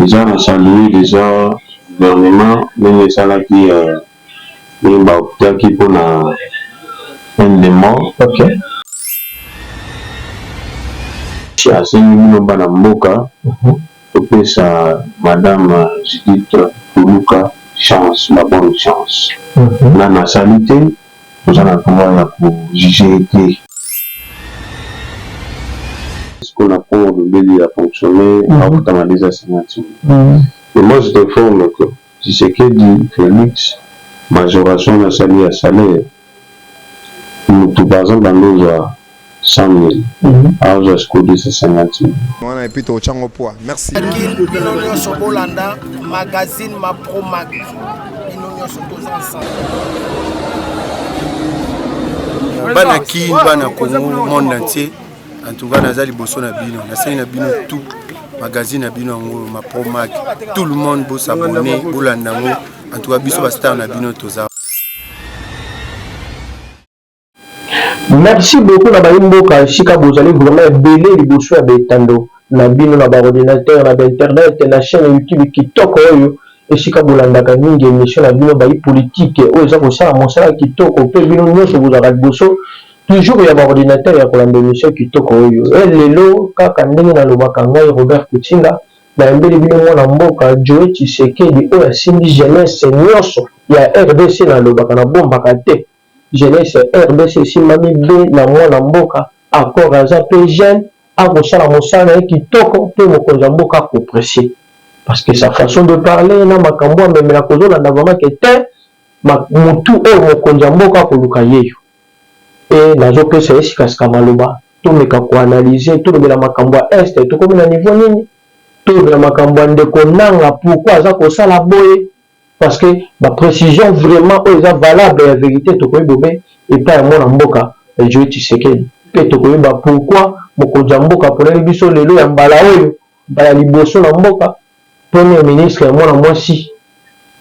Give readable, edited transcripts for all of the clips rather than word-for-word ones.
déjà on salue déjà gouvernement mais ça là qui qui pour un des morts. Ok. Assez nous bana mboka. Pour ça madame Judith Kuluka chance, la bonne chance. La nationalité, nous allons pouvoir pour juger ce qu'on a pour le bélier à fonctionner dans les assignations. Et moi je te forme que si c'est que dit Félix, majoration de salaire à salaire, nous tout par exemple dans nos 100 000, alors jusqu'au 250 000. Merci. Magazine ma pro mag. Banaki bana Congo monde entier. En tout cas nazali bosso na bino. Nasali na bino tout magazine na bino ma pro mag. Tout le monde bo s'abonner, bo landango. En tout cas biso ba star na bino toza. Merci beaucoup na Mboka Chika Bozali vraiment belé liboso ya betando na bino na ba ordinateur na internet na chaîne YouTube Kitoko oyo et Chika Bolandaka mingi émission na bino ba politique oyo za ko sala mosala Kitoko pe bino nyonso bozala liboso toujours ya ba ordinateur ya kolanda émission Kitoko oyo et lelo kaka ndenge na lobaka ngai Robert Kutinga na mbele bino mwana mboka Joe Tshisekedi oyo asimbi jeunesse nyonso ya RDC na lobaka na bombaka te jeunesse RDC simami be na mwana mboka encore aza pe jeune akosala mosala kitoko pe mokonzi mboka apprécier parce que sa façon de parler na makambo amemela kozolanda vraiment que te mutu oyo mokonzi mboka koluka yeyo e nazopesa esikasika maloba tomeka koanalyse tolobela makambo ya este tokomi na niveau nini tolobela makambo ya ndeko nanga pourquoi aza kosala boye parce que ma précision vraiment est valable la vérité to koyi bobe et pas mon mboka je Tshisekedi pe to koyi ba pourquoi mokonzi mboka pour les biso lelo ya mbala oyo bala liboso na mboka premier ministre mwana mwasi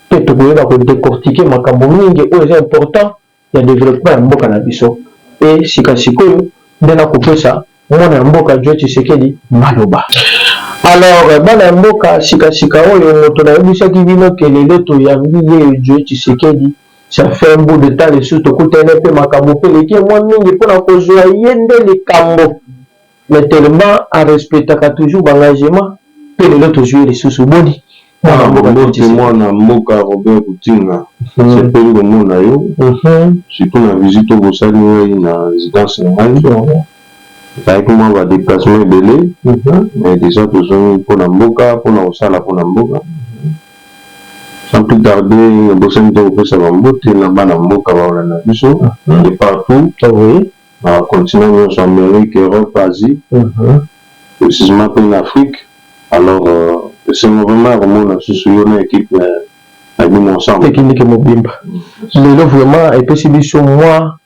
pe to koyi ba ko décortiquer makambo mingi oyo est important ya développement ya mboka na biso et sikasikoyo ndena kopesa mwana mboka je Tshisekedi maloba. Alors, bana mboka sika oyo moto na yebisaki bino kelele to yambi ye Joe Tshisekedi ça fait un bout de temps les sous to kutene pe makambo pe leki moi mingi pona kozwa yende likambo mais tellement à respecter toujours l'engagement pe lelo to jouer les sous boni mwana mboka Robert Kutinga c'est pe le mona yo surtout na visite au Sani na résidence ngai. Comment va déplacement belé, mais déjà toujours pour la mboka, pour la osala, pour la mboka. Sans plus tarder, le bossem de l'Europe, ça va monter là-bas la mboka, de partout, continent en Amérique, Europe, Asie, précisément pour l'Afrique. Alors, c'est vraiment vraiment une équipe ensemble. Technique mobile. Le vraiment, et puis c'est sur moi.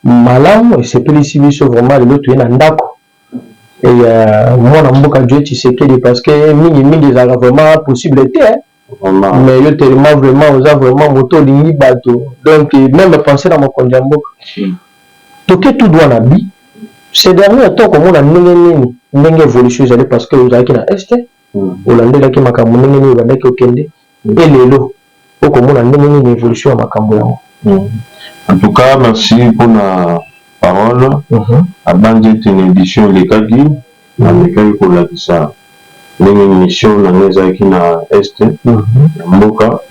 Malamu et c'est ici vraiment l'autre est ndako et moi mboka Joe Tshisekedi parce que mingi ça vraiment possibilité mais yo tellement vraiment on a vraiment moto lingi bato donc même penser dans mon konja mboka to que tout doit na bi ces derniers temps comme on a ndenge évolution j'allais parce que vous avez qui na est Hollande là qui makambo ndenge ba ndaki okende et lelo comme on a ndenge évolution makambo yango. En tout cas, merci pour la parole. À Bandit, une édition de Kagi, avec pour la ça. Une émission dans les qui na Est, Mboka,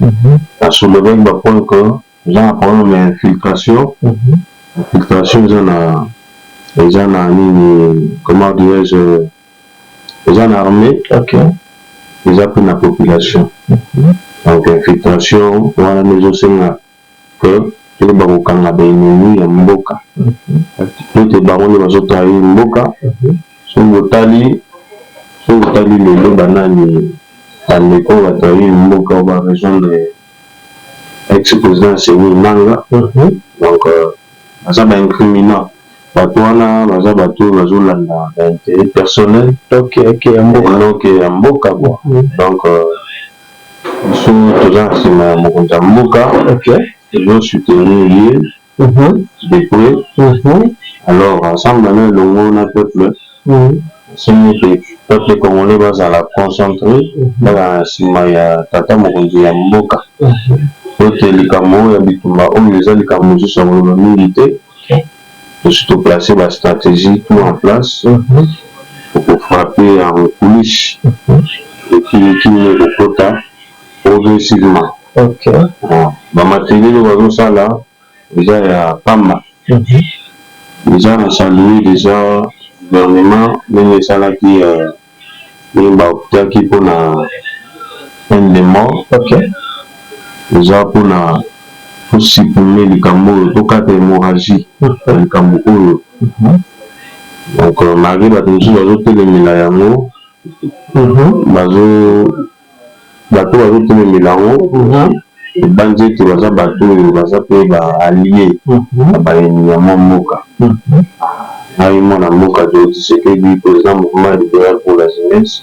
à soulever le point que j'ai un problème d'infiltration. Infiltration, les gens comment dirais-je, les gens armés, ils ont pris la population. Donc, infiltration, voilà, nous aussi, que les barokanga benini ya mboka tout baroni bazotayi mboka so botali lelo banani bandeko batayi mboka ba région de ex-président Seni Nanga donc baza ba incriminant bato wana baza bato bazolanda intérêt personnel donc ya mboka quoi donc biso toza nsima ya mokonzi ya mboka je veux soutenir depuis. Alors, ensemble, on a le peuple. C'est peuple congolais bazala concentré na nsima ya tata mokonzi ya mboka po te likambo oyo ya bitumba oyo eza likambo mosusu ya koloba mingi te surtout placer bastratégie tout en place pour frapper en coulisses ekili kokota progressivement bamateriel oyo bazosala eza ya pamba déjà na saluer déjà gouvernement ndenge esalaki ndenge baoptaki mpona peine de mort eza mpona tosupprime likambo oyo tokata hémorragie ya likambo oyo donc malgré bato mosusu bazotelemela yango bato bazotelemela yango ebandi ete baza bato oyo baza mpe baallie na baeni ya mwa mboka ngai mwana mboka Joseph Tshisekedi président mouvement libéral pour la jeunesse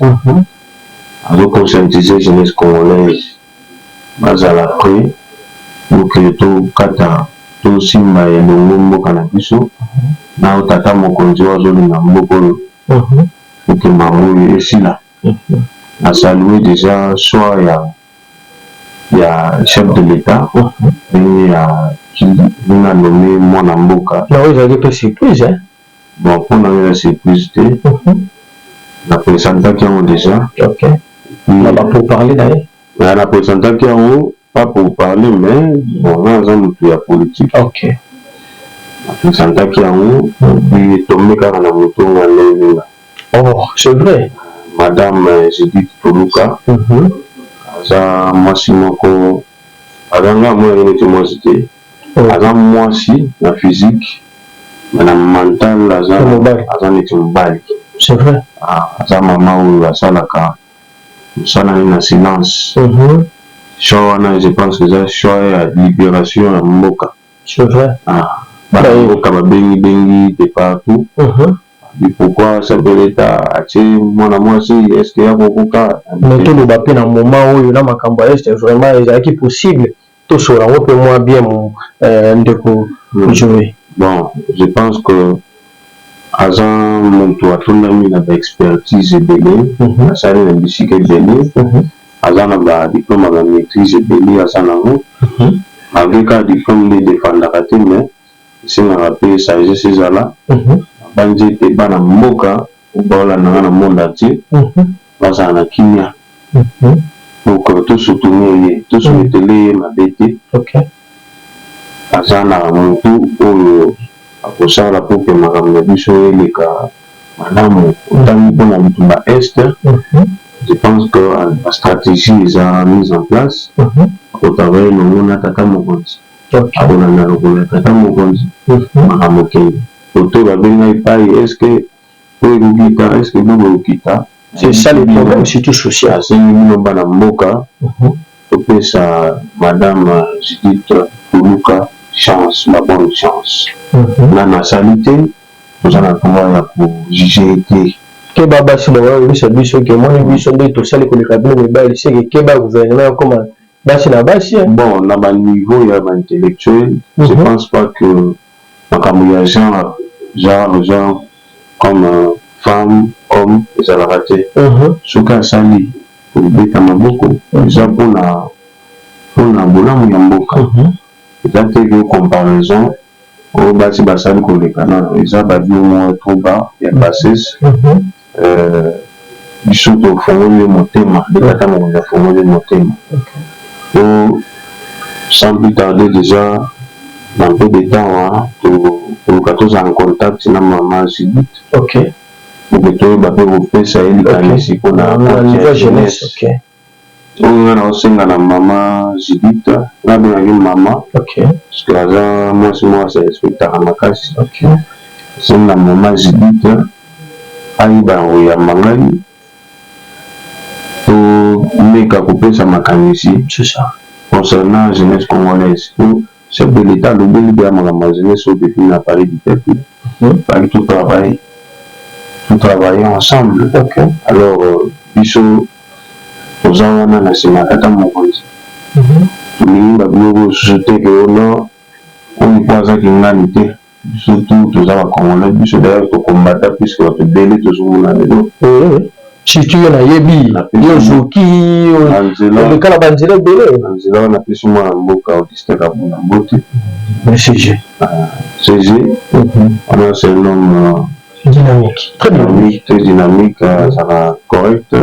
azoconscientiser jeunesse congolaise bazala prêt poke tokata tosimba elongo mboka na biso na tata mokonzi oyo azolinga mboka oyo poke mambo oyo esila asalue déjà choix ya chef de l'état ndenge ndenge anome mwana mboka na oyo ezalaki mpe surprise bon mpona eza surprise te na présentaki yango déjà pour parler d'ailleurs na présentaki yango pas pour parler mais bon naza motu ya politique na présentaki yango puis etombe kaka na motu nga ndengenga c'est vrai madame Judith Toluka aza mwasi moko azanga mwana neti mwasi te aza mwasi na physique mais na mental aza neti mobali c'est vrai aza mama oyo asalaka mosala ne na silence choix wana je pense que eza choix ya libération ya mboka c'est vrai bana mboka babengi de partout pourquoi sapeleta atie mwana mwasi est-ce que ya kokoka mais toloba mpe na moment oyo na makambo ya este vraiment ezalaki possible tosola yango mpe mwa bien ndeko joe bon je pense que aza moto atondami na baexpertise ebele asali na bisika ebele aza na badiplôme ya bamaîtrise ebele aza nango malgré kaka diplôme nde defandaka te mais esengaka mpe sagesse ezala bandi ete bana mboka baolandanga na monde entier bazala na kimia donc tosoutenir ye tosoumetele ye mabe te aza na motu oyo akosala po ke makambo na biso eleka malamu otangi mpona bitumba este je pense que la stratégie eza mise en place akotravaille longo na tata mokonzi akolanda lokolo ya tata mokonzi makambo kende oto babenga epai estce oyo ekokita estce bobo okita c'est ça le problème surtout social asengi bino bana mboka topesa madame Judith Toluka chance la bonne chance na nasali te toza na pouvoir ya kojuge te keba basi bakoyebisa biso ke moni biso nde tosali koleka bino mibali seke keba gouvernement ekoma basi na basi bon na baniveau ya baintellectuel je pense pas que makambo ya genre comme femme homme ezalaka te soki asali kobeta maboko eza mpona bolamu ya mboka eza te ke comparaison oyo basi basali koleka nano eza babio moko trop bas ya bassesse biso tofongoli motema nde tata mokonzi afongoli motema to sans plus tarder déjà dans peu de temps toluka tozala en contact na mama Judith poke toyeba mpe kopesa ye likanisi mpona jeunesse oyo nga naosenga na mama Judith nabengaki mama parce que aza mwasi moko aserespectaka makasi osenga na mama Judith ayeba koyamba ngai tomeka kopesa makanisi concernant jeunesse congolaise po chef de l'état alobeli mpe ya makambo ya jeunesse oyo depuis na Paris du peuple baki tout travailler ensemble alors biso toza wana na nsima ya tata mokonzi tolingi babiloko mosusu te ke ono oyo mpo azaki ngani te biso tu toza bacongolais biso d'ailleurs tokombata puisque bato ebele tozomona lelo surtout yo na yebi yo zoki le kala banzela belé banzela na pesi mwa mboka Augustin Kabunda Mbote CG on a ce nom dynamique très dynamique ça va correct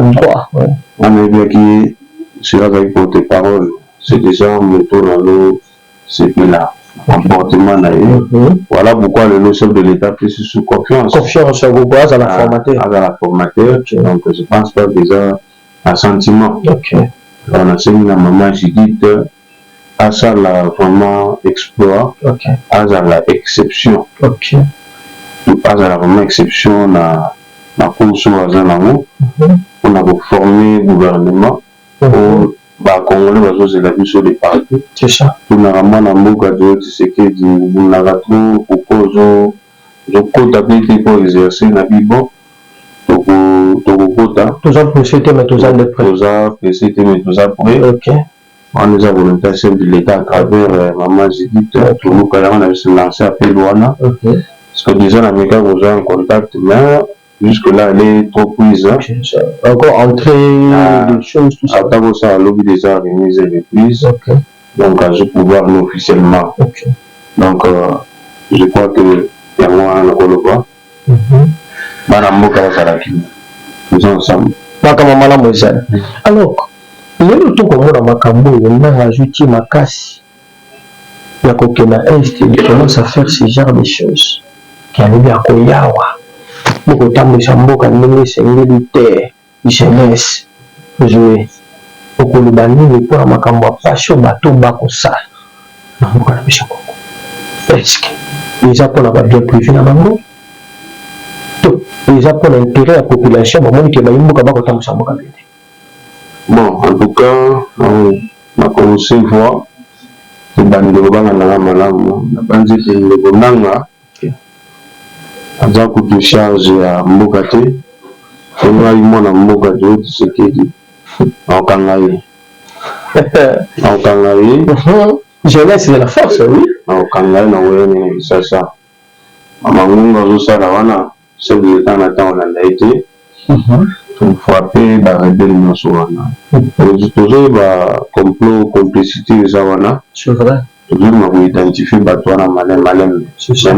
on a bien qui sur la porte-parole c'est déjà mon tour dans l'eau c'est là comportement naïf. Voilà pourquoi le chef de l'État fait sous confiance. Confiance à vous, à la formateur. À la formateur. Donc je pense pas déjà à sentiment. On a saisi la maman Judith à ça la vraiment exploit. À ça la exception. À ça la vraiment exception na course au hasard on a formé gouvernement. Congolais bazozela biso de partout. C'est ça. Tunarama na mboka de Tshisekedi bunaka trop pourquoi zokota pete pour exercer na bibo tokokota toza pressé mais toza de près on nous a volontaire chef de l'État à travers maman Judith toluka yango na biso lancer appel wana parce que déjà na meka boza en contact mais jusque là elle est trop prise encore entrer des choses tout ça attends ça lobby déjà organisé les prises donc je pouvoir nous officiellement donc je crois que il y a moi le coloba bana mboka basalaki nous ensemble baka mama Moïse alors lelo tokomona makambo na rajouter makasi ya kokena est il commence à faire ce genre de choses qui arrive à koyawa beaucoup tambisa mboka ndenge esengeli te jeunesse jouer okoloba nini mpona makambo ya passion bato bakosala na mboka na biso Kongo eske eza mpona babien privé na bango to eza mpona intérêt ya population bamoni ke bayi mboka bakotambisa mboka bene bon en tout cas na commencé voir ke bandeko bangandanga malamu na banzi te ndeko nanga aza kutu charge ya mboka te ngai mwana mboka to Tshisekedi aokanga ye jeunesse de la force oui aokanga ye na oyene na bisasa mamangunga azosala wana chef de l'État na ntango olanda ye te tofrappe barebele nyonso wana tozoyeba complot complicité eza wana tozolima koidentifie bato wana maleme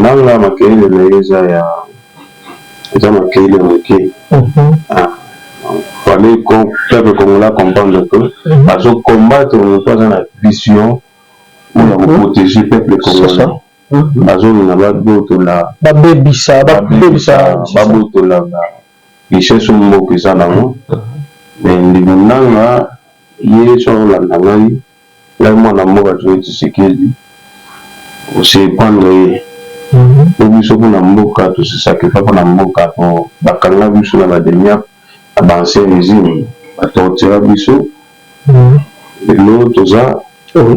nanga makelele na ye eza makelele moke fallait peuple congolais comprendre que bazocombattre moto aza na vision oyo koprotéger peuple congolais bazolinga babebisa richesse mboka eza nango mais ndeko nanga ye so olanda ngai mwana mboka to Tshisekedi osependre ye po biso mpona mboka tosesacrifie mpona mboka po bakanga biso na bademia na baancien régime batortira biso lelo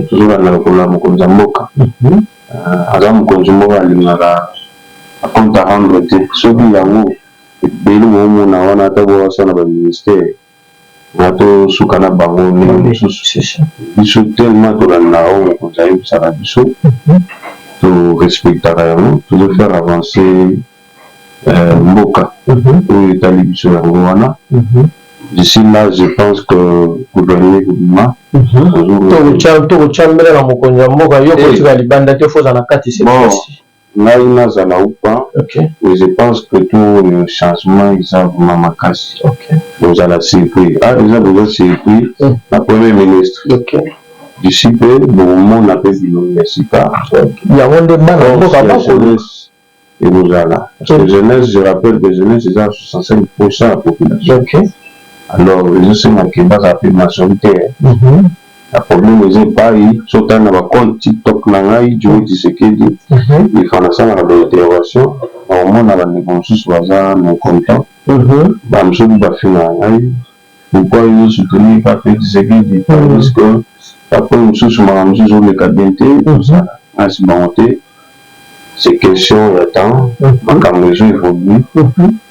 tozolanda lokolo ya mokonzi ya mboka aza mokonzi moko alingaka akompte arendre te soki yango ebele boomona wana ata bowasana baministère na tosuka na bango ndenge mosusu biso tellement tolanda oyo mokonzi ayebisaka biso torespectaka yango tozofaire avancer mboka oyo etali biso yango wana d'ici là je pense que gouverner kobima tokotyambela na mokonzi ya mboka yo kotika libanda te foza na kati sepasi ngai nazala upa mais je pense que tout le changement eza vraiment makasi bozala surpris déjà boza surpris na premier ministre d'ici pe bomona mpe bilongi ya sika yango nde bana mboka jeunesse ekozala parce que jeunesse je rappelle que jeunesse eza 65% ya population alors ezosengaka bazala mpe majoritaire la problème eza epai sotali na bacompte tiktok na ngai Joe Tshisekedi ifana asalaka baintervention naomona bandeko mosusu baza mécontent bamosusu bafingaka ngai pourquoi ezosoutenir pape Tshisekedi puisque après mosusu makambo mosusu oleka bien te asi bango te c'est question ya temps makambo ezo évolue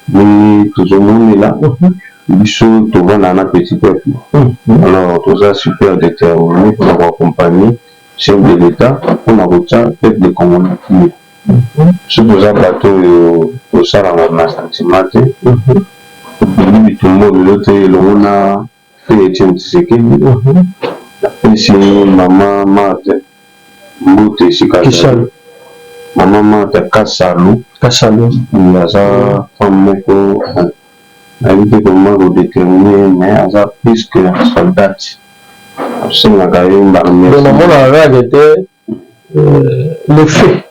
mais tozomonela biso tovanda na petit peuple alors toza super déterminé mpona koaccompagner chef de l'État mpona kotya peuple congolais kimia so toza bato oyo tosalanga na sentiment te Bini bitumbo bilote longona fait Tshisekedi. Ici maman Mate Mboute Sikazali. Maman Mate Kassalu. Yaza femme moko habité comment vous déterminer mais aza plus que soldat. C'est la carrière barrière. Donc maman a était le fait.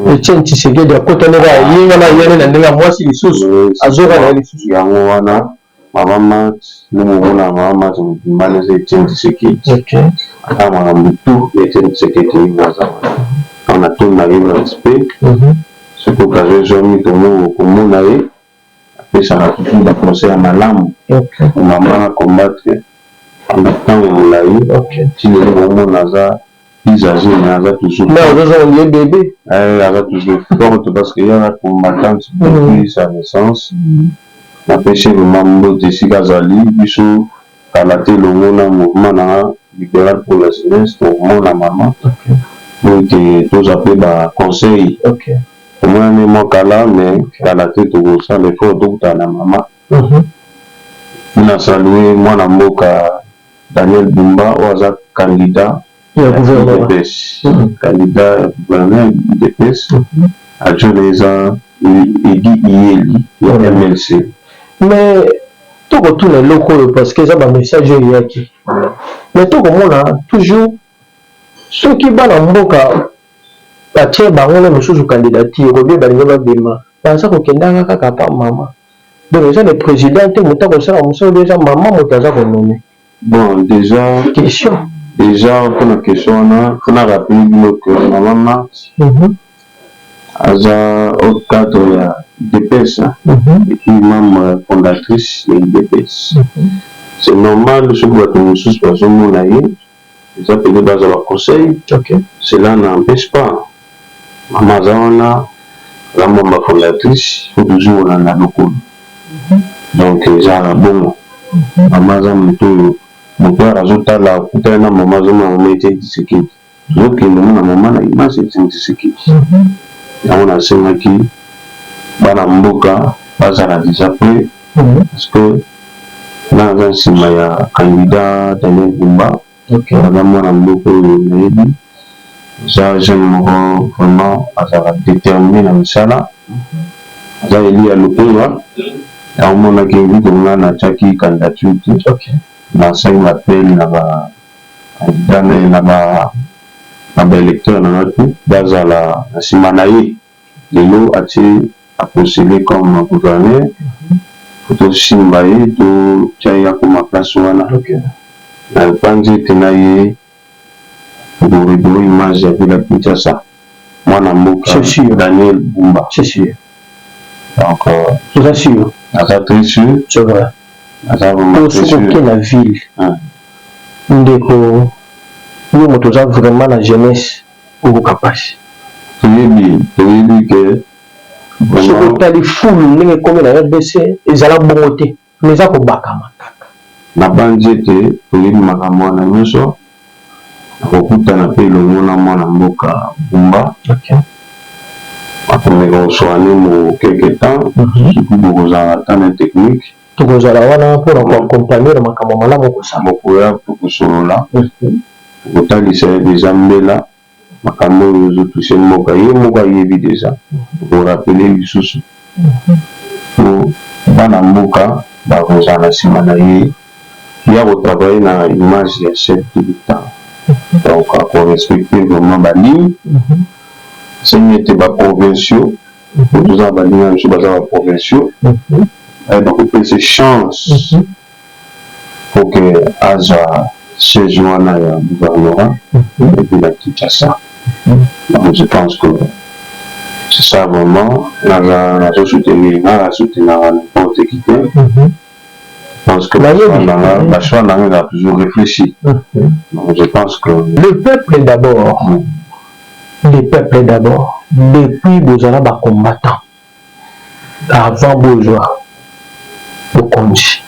Etienne Tshisekedi a côté na yinga na yene na ndinga mwasi lisusu azoka na lisusu yango wana mama mwana mama mbale za Etienne Tshisekedi. OK. Ama mtu Etienne Tshisekedi ngaza. On a tout na libre respect. Ce que kaje zomi tomo komona ye après ça a toujours la conseil à malamu. OK. Maman combattre en temps molai. OK. Si le moment naza usagé naza toujours. Mais on a un bébé. Naza toujours forte parce qu'il y a la combattante depuis sa naissance. Na péché le mambo de Sikazali biso kalaté le mona mouvement na libéral pour la jeunesse pour mona maman. OK. Donc tous appelés ba conseil. OK. Moi ne mon kala mais kalaté tout ça les faut tout à la maman. Na saluer moi na mboka Daniel Bumba oza candidat UDPS. Candidat gouverneur UDPS. Adjoint Edi Iyeli ya MLC. Mais tout retourne les locaux parce que ça va message yaki. Mais tout comme on a toujours ceux qui battent en mboka batie bango na mususu candidature obi balinga babima pensa ko kendanga kaka pa mama. Donc ça le président te muta ko sala muso déjà maman mutaza ko nommer. Bon déjà pour la question là on a rappelé que maman aza au cadre ya DPS et puis membre fondatrice de DPS. C'est normal ce que nous sommes pas au monde là ils appellent base à conseil. OK. Cela n'empêche pas maman zana la membre fondatrice faut toujours on a beaucoup. Donc ça bon maman zana tout mon père ajoute la putain na maman zana on était disséqué. Donc il nous maman na image c'est disséqué. On a semaki bana mboka bazala déjà prêt parce que dans un simaya candidat Daniel Bumba. OK. On a mwana mboka nayebi ça j'aime vraiment azala déterminé na misala aza eli ya lokola ya omona ke ngona na chaki candidature. OK. Na sai appel na ba candidat na ba électeur na tout bazala simanaye lelo ati a postulé comme gouverneur photo simbaye to chaya comme place wana. OK. Na panzi tenaye do image ya bila picha ça mwana mboka Daniel Bumba. C'est sûr. Donc c'est sûr. Asa très sûr. C'est vrai. Asa vraiment très sûr. Pour la ville. Ndeko nous moto vraiment la jeunesse au capacité. Oui que vraiment tali foule ndenge comme la RDC ezala bongote mais za ko bakama kaka na banjete oui makambo na nyonso okutana pe longona mwana mboka Bumba. OK. Après reçoit mo quelque temps surtout pour za tane technique tokozala wana pour accompagner le makambo malamu ko sa mokoya pour solola kotalisa déjà mbela makambo oyo touché mboka ye moko ayebi déjà pour rappeler lisusu po bana mboka bakozala nsima na ye ya kotravaille na image ya chef de l'État. Donc akorespecte vraiment baligne seni ete baprovinciaux toza balingi na biso baza baprovinciaux bakopesa chance pour que azwa siège wana ya gouvernorat et puis la Kinshasa. Donc je pense que c'est ça vraiment la soutenir n'importe qui. Parce que la choix n'a toujours réfléchi. Donc je pense que le peuple d'abord. Le peuple d'abord. Depuis Bozala ba combattant. Avant bourgeois.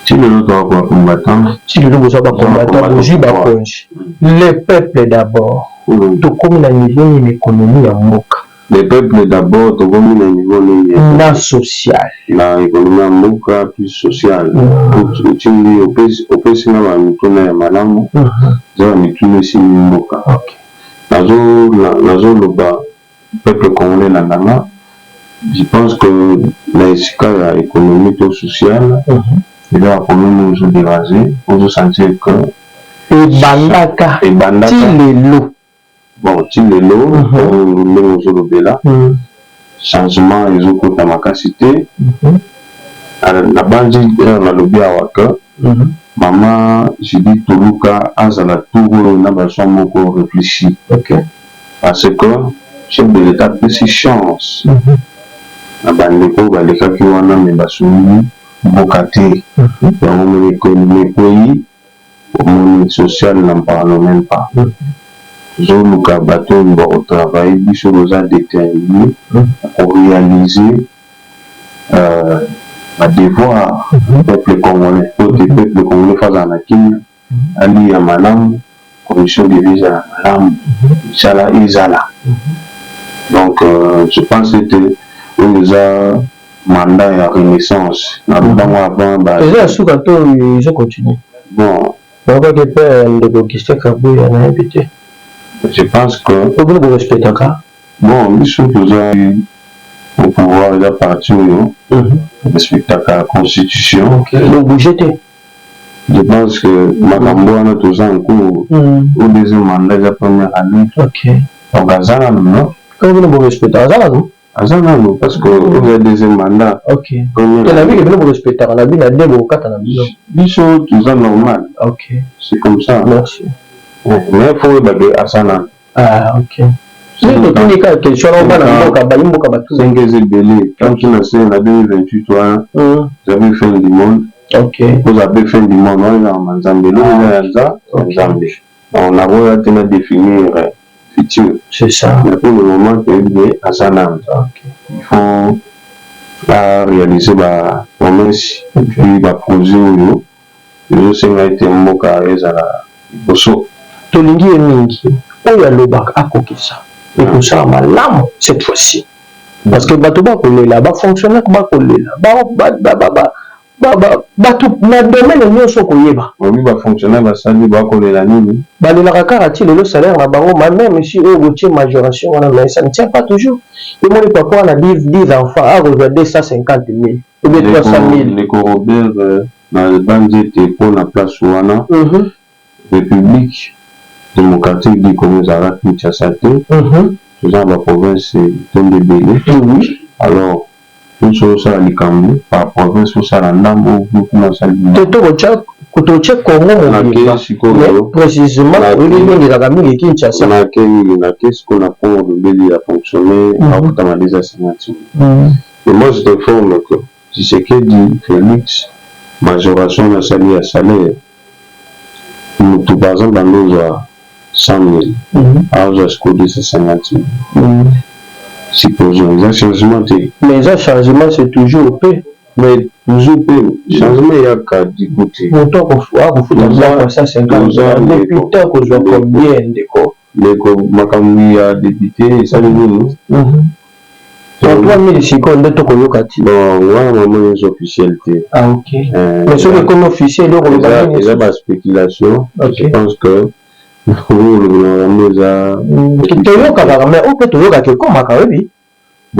Si le autre va combattant, si le autre va combattant, le peuple d'abord. Tout comme la niveau de l'économie en Moka. Les peuples d'abord, tu vois, na social. La économie mboka plus sociale. Tu dis au pèsina va mituna ya malamu. Ça va mituna si mboka. Nazo loba peuple congolais na nanga. Je pense que la esika économie to sociale, il va quand même nous déranger, nous sentir que Bandaka. Tilelo. Bon, Tilelo, nous lobela. Changement, ils ont côté ma capacité. La bande na lobby awaka. Maman, je dis Toluka, azala touro na baso moko réfléchi. Parce que chef de l'État a si chance. Na bandeko baleka ki wana me basuni bokate. Dans mon économie pays, au monde social n'en parle même pas. Zoluka bateau au travail, biso rosa déterminé pour réaliser ma devoir peuple congolais. Pour que le peuple congolais fasse un akim, ali à madame, commission de visa à madame, Inch'Allah Izala. Donc je pense que nous avons mandat et renaissance. Nous avons avant. Déjà, sous gâteau, ils ont continué. Bon. Pourquoi que père de Bokiste Kabou y en a invité? Je pense que. Vous respectez ça? Bon, nous sommes toujours au pouvoir de la partie, respecter la constitution. Donc vous jetez. Je pense que Makambo a toujours en cours au deuxième mandat de la première année. Donc, à Zana, non? Quand vous respectez à Zana, non? À Zana, non, parce que vous avez le deuxième mandat. Ok. La vie que vous respectez, la vie n'a pas de quatre ans. Ils sont toujours normal. Ok. C'est comme ça. Merci. Mais il faut regarder à Zana. Ah, ok. C'est une question, on va c'est un belé. Quand tu as fait en 2028, vous avez fait du monde. Ok. Vous avez fait du monde, on est en Zambie. On a voulu définir le futur. C'est ça. Mais pour le moment, il est à Zanam. Il faut réaliser la promesse et puis la projet. Nous sommes été un mot carré à la Bosso. Tolingi et Mingi, où y a le bac à Kokisa. Et tout ça, l'âme, cette fois-ci. Parce que Batouba Kolé là, fonctionnaire Kolé là, na domaine nyonso koyeba oui ba fonctionnaire ba sali ba kolela nini balelaka kaka le salaire na bango même si eux gotier majoration wana mais ça ne tient pas toujours et moi papa on a 10 enfants à rejoindre 250 000 ou bien 300 000 les Robert na bande te pour la place wana République démocratique du Congo Zara Kinshasa tout ça la province tombe belé oui alors tout ça à l'Ikambu, par province, tout ça à l'Andam, ou comment ça dit? Toto Kotoche Congo, précisément, il y a la famille qui est Kinshasa. On a ce qu'on a pour le à fonctionner, à la des assignations. Et moi, je te forme que, si c'est que dit Félix, majoration de salaire à salaire, nous, tout par exemple, dans nos 100 000, alors j'ai escodé ces 50 000. Supposons, les changements. Mais les changements, c'est toujours paix. Mais toujours paix. Changement, il y a qu'à d'écouter. Autant qu'on soit, vous foutez comme ça, 50 ans. Depuis tant qu'on soit combien de corps. Mais comme Makambi a débuté, ça le nous. En 3000 secondes, de ton yokati. Bon, ouais, maman, les officialités. Ah, ok. Mais sur le compte officiel, il y a la spéculation. Je pense que. Mais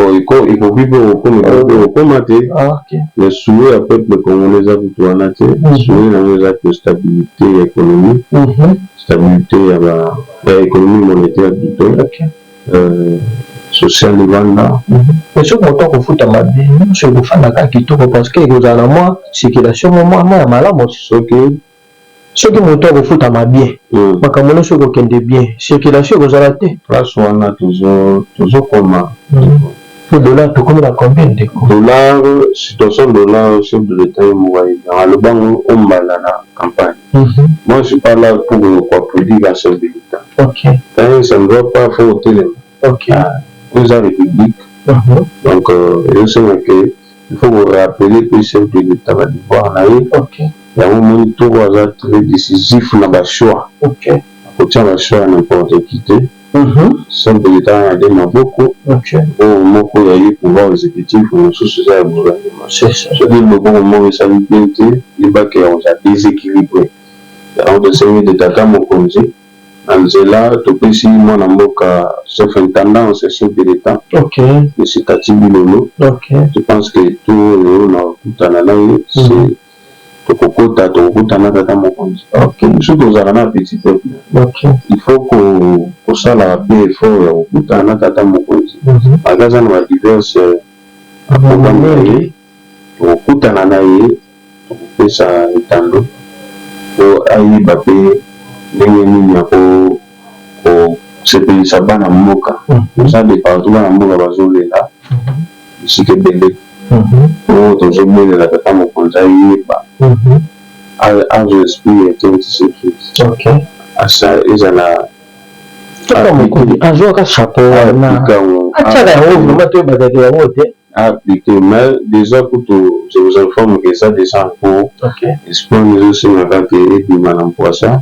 bon, il faut vivre au comité. Mais souhait à peuple congolais a souhait à la stabilité économique, stabilité à l'économie monétaire plutôt, sociale de Vanda. Mais ce qu'on t'a foutu à ma vie, je vous fais la carte qui tourne parce que vous avez moi, circulation, moi, malade, ceux qui m'ont au foot à ma bien, ma camoufle sur aucun des biens, circulation vous avez été. Place on a toujours comment. Le dollar, tout comme la combien de dollars, situation dollar, chef de l'État, dans le banc, on va la campagne. Moi, je suis pas là pour produire la chef de l'État. Ok. Ça ne doit pas faire au télé. Ok. Vous avez la République. Donc, je sais que il faut vous rappeler que le chef de l'État va devoir aller. Ok. Il y a un moment tout très décisif dans le choix. Ok. Faut tirer le choix à n'importe qui. chef de l'État a des maboko au moko ya yi pouvoir exécutif mosusu za ya gouvernement. C'est-à-dire le bon moment ça lui plaît, il va qu'il y a déséquilibré. Alors de servir de tata mokonzi Angela topesi mwana mboka chef intendant c'est chef de l'État. Et c'est Tati Bilolo. Je pense que tout le monde c'est tokokota tokokutana tata mokonzi. Biso tozala na petit peuple. Il faut kosala pe effort ya kokutana tata mokonzi. Magaza na diverse akomani tokokutana na ye tokopesa etando po ayiba pe ndenge nini ya kosepelisa bana mboka. Oza de partout bana mboka bazolela bisika ebele po tozobelela tata mokonzi ayeba azo esprit ete sekiriti asa ezala tata mokonzi azwaka chapeau wana atiaka yango vraimen toyebakaki yango te appliqué, mais déjà pour tout, je vous informe que ça descend pour espoir nous aussi avec et madame Poisson,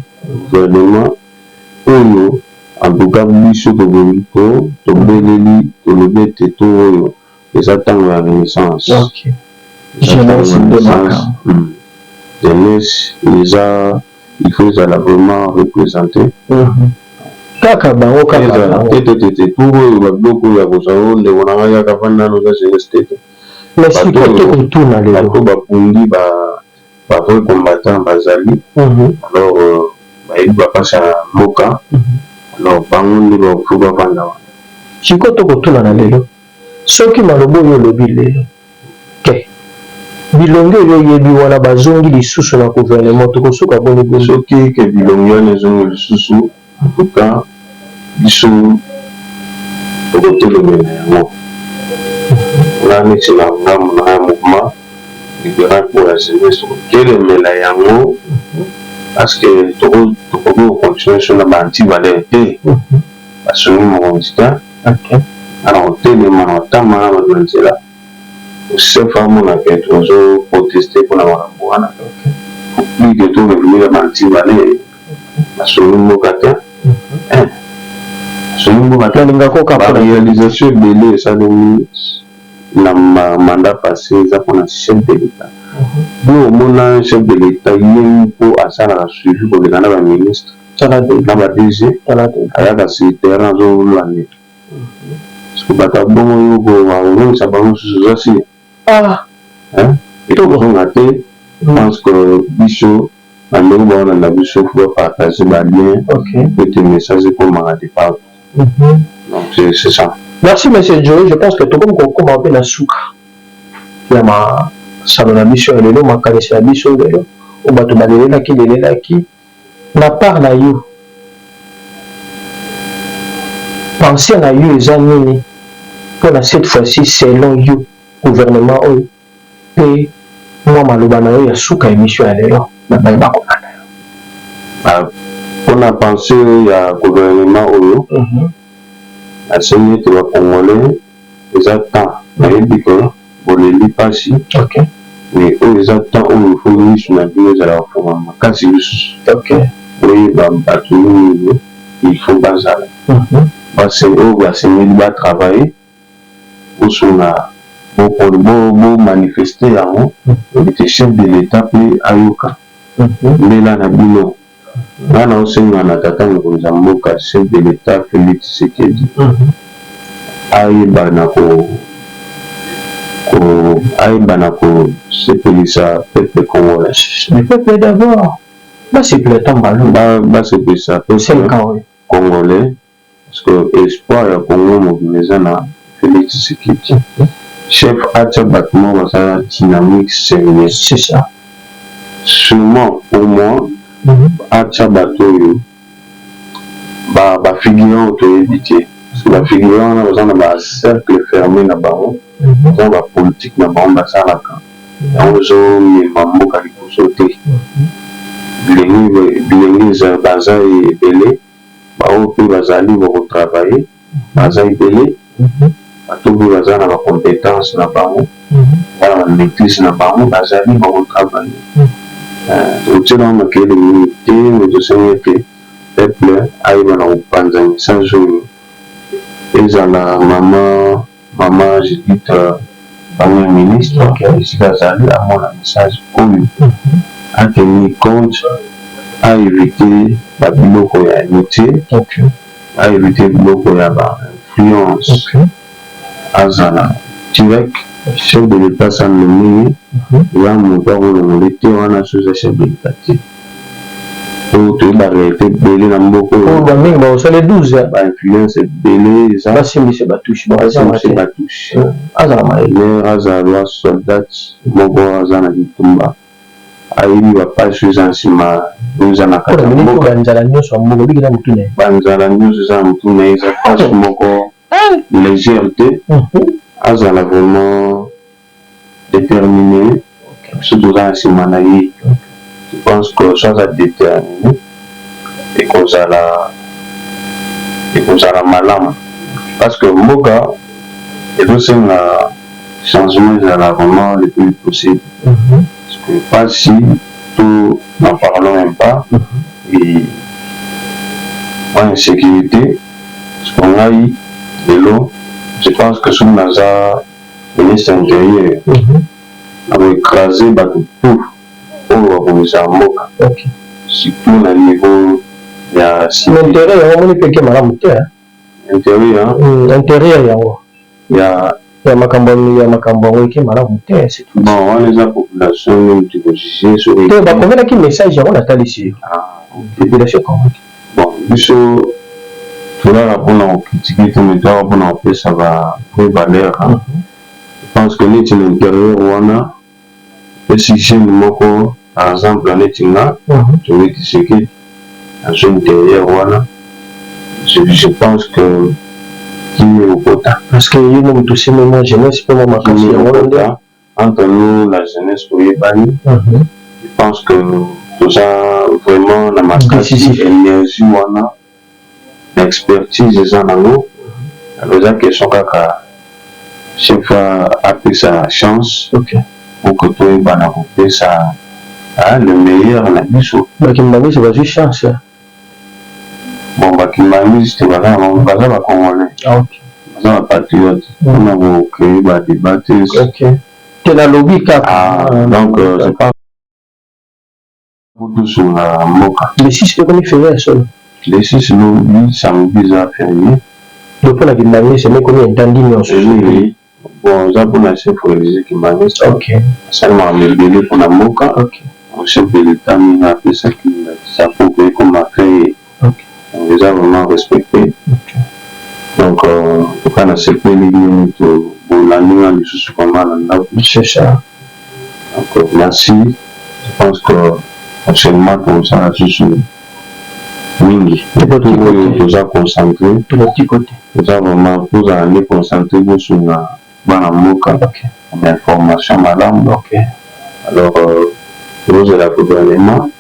gouvernement, nous, en tout cas, biso de Bonito, de Beleli, de Lebete, tout, les attendent la Renaissance. Jeunesse de Maca. Jeunesse, il faut vraiment représenter. Kaka bango kaka tete pour badoko ya kozao nde wana ya kafanda no za jeunesse mais si ko tuna lelo bato bapundi ba vrai combattant bazali alors ba pasa moka alors bango nde ba fuba banda wana siko to ko tuna na lelo soki malobo yo lobi lelo ke bilongo yo yebi wana bazongi lisusu na gouvernement to kosuka boni soki ke bilongo yo nezongi lisusu en tout cas biso tokotelemela yango nga neti na ngambo na ya mouvement libéral pour la jeunesse tokotelemela yango parce que tokoki kocontinue so na baantivalere te basongi mokonzi te ana kotelema na kotamba na bato na nzela chef amonaka tozoproteste mpona makambo wana plus ke torevenir baantivalere basongi mboka te la réalisation ebele esalemi na mandat passé eza mpona chef de l'État bo omona chef de l'État ye mpo asalaka suivi koleka na baministre na badg ayaka secrétaire azolande parceke bato abongo yoko bakolongisa bango mosusu eza si etozonga te pense que biso bandeko baolanda biso fo bapartage balien ete message ekomaka de partout. Donc c'est ça. Merci monsieur Joe, je pense que tout comme on a la souka. Il y a ma salon mission et le ma caresse la mission de l'eau. On va te balayer là qui la part na you. Pensez à you les amis pour cette fois-ci selon you gouvernement et moi malobana ya souka émission à l'eau. On a pensé à gouvernement oyo à celui de la Congolais les attend mais biko boleli pasi mais les attend où il faut lui sur la vie de la forme kasi oui bato il faut bazala parce que on va se mettre à travailler pour son beau manifester yango le chef de l'État peut ayoka mais là na bino wana osenga na tata mokonzi mboka chef de l'État Félix Tshisekedi ayeba na kosepelisa peuple congolais. Le peuple d'abord basepelisa peuple congolais parce que espoir ya Congo mobiliza na Félix Tshisekedi chef atia bato mo basala dynamique sérieuse. C'est ça. Seulement pour moi atia bato oyo bafigurant toyebi te parce que bafigurant wana baza na bacercle fermé na bango baza bapolitique na bango basalaka yango ezomema mboka liboso te bilengi baza ebele bao mpe bazali bakotravaille baza ebele bato mpe baza na bacompétence na bango baza na bamaîtrise na bango bazali bakotravaille totiela makele mingi te mais tosengi ete peuple ayeba na kopanza message oyo ezala maman Judith Premier ministre esika azali amona message oyo atenir compte à éviter babiloko ya inutile, à éviter biloko ya influence azala direct chef de l'état sa nommé ya moto akolongola te wana soza chef de l'état te oyo toyeba réalité ebele na mboka oyo bamingi baosala 12 bainfluence ebele eza basimbise batushe azala maélere azala soldat moko aza na bitumba ayebi bapasi eza nsima oyo eza na kati ya mboka banzala nyonso ya mboka bikina motu na ye banzala nyonso eza na motu na ye eza pasi moko légère te azala vraiment déterminé biso toza na nsima na ye je pense que so aza déterminé ekozala malamu parce que mboka ezosenga changement ezala vraiment le plus possible parce que pas si tout n'en parlons même pas et insécurité parce qu'on a eu de l'eau je pense que son naza ministre intérieur a écrasé bateau tout pour organiser un mboka surtout na niveau ya l'intérieur yango moni peke malamu te intérieur yango ya makambo yango eke malamu te c'est tout bon wana eza population nini tikojuge soki te bakomelaki message yango natalisi yo population convoqué bon biso tolala mpona kokritike te me toaka mpona kopesa baprevaleur je pense que neti na intérieur wana esi jeune moko par exemple neti nga toleti seki azo intérieur wana je pense que kimi okota parce que yo moto tosimema jeunesse mpe mwa makasi yango nde entre nous la jeunesse toyebani je pense que toza vraiment na makasi énergie wana na expertise eza nango alors eza question kaka chaque fois apesa chance pour que toyebana kopesa le meilleur na biso bakimbangisi bazwi chance bon bakimbangisi te baza bacongolais baza bapatriote mpona kokreye badébat te nalobi kaka donc je pense kutusunga mboka le 6 ekomi férié solo le 6 lobi samedi eza férié mpona kimbangisi mekomi entandi nyonso bon eza mpona chef religieux kimbangisi asalimaka mebele mpona mboka chef de l'état mingi apesaki sapo koye koma créé eza vraiment respecté donc toka na sepeli nini tobolandinga lisusu koma na ndako donc merci je pense que actuellement tozala lisusu mingi oyo toza concentré toza vraiment tozala nde concentré bosunga bana mboka na information malamu alors tozela gouvernement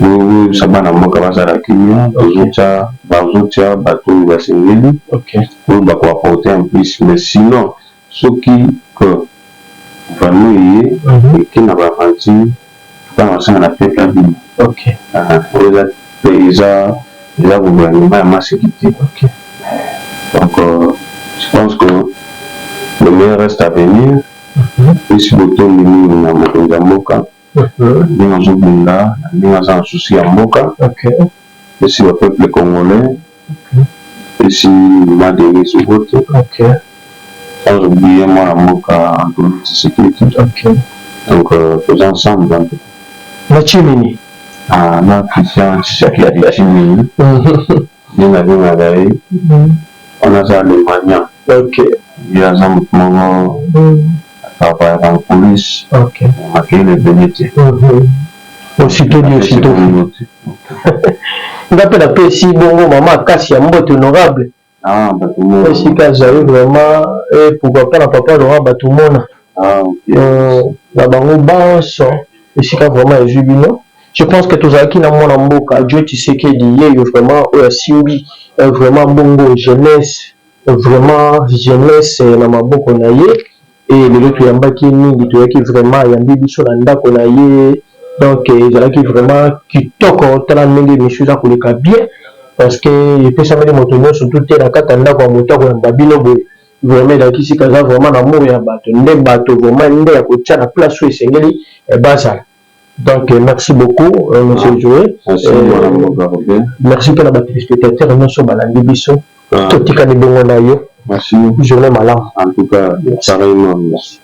oyebisa bana mboka bazala kimia bazotia bato oyo basengeli oyo bakoaporte un plus mais sinon soki que gouvernement eye eke na baventure tokana basanga na peuple ya bino oyo eza gouvernement ya masécurité donc je pense que le meilleur reste à venir esi botondi mingi na mokonzi ya mboka ndenge azobunda ndenge aza na susi ya mboka esi bapeuple congolais esi madeni sokote sans oublier mwana mboka Antoine Tshisekedi donc toza ensemble na chimini na Christian Tshisekedi chimini ndenge abengaka ye wana aza alemania ye aza motu moko akavayaka na polise makeyele ebele te aussitôt nga mpe napesi bongo mama akasi ya mbote honorable esika azali vraiment pourquoi pas na papa honorable batomona na bango banso esika vraiment ezwi bino je pense que tozalaki na mwana mboka Dieu Tshisekedi yeyo vraiment oyo asimbi vraiment bongo jeunesse vraiment jeunesse na maboko na ye et lelo toyambaki mingi toyaki vraiment ayambi biso na ndako na ye donc ezalaki vraiment kitoko tala ndenge émission eza koleka bien parce que il peut s'amener motonyo surtout la katanda kwa moto kwa babino boy vraiment la kisi kaza vraiment amour ya bato nde bato vraiment nde ya kotia na place où esengeli basa. Donc merci beaucoup monsieur Joé. Merci pour la téléspectateur nous sommes à la biso. Tout tika ni bongo na yo. Merci. Journée malade. En tout cas, pareillement. Merci.